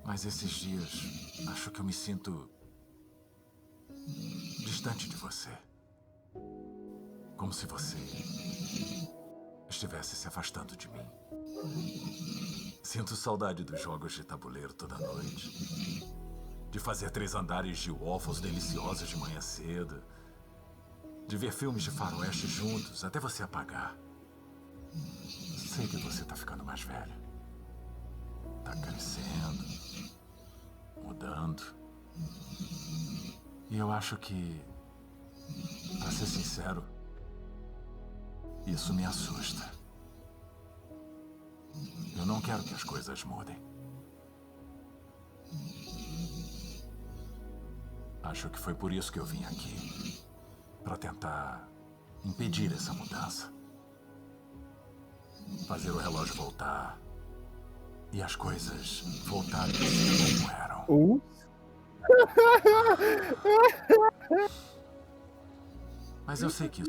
Mas esses dias, acho que eu me sinto distante de você. Como se você estivesse se afastando de mim. Sinto saudade dos jogos de tabuleiro toda noite. De fazer 3 andares de waffles deliciosos de manhã cedo. De ver filmes de faroeste juntos até você apagar. Sei que você tá ficando mais velho. Tá crescendo. Mudando. E eu acho que, pra ser sincero, isso me assusta. Eu não quero que as coisas mudem. Acho que foi por isso que eu vim aqui. Pra tentar impedir essa mudança. Fazer o relógio voltar. E as coisas voltarem a ser como eram. Mas eu sei que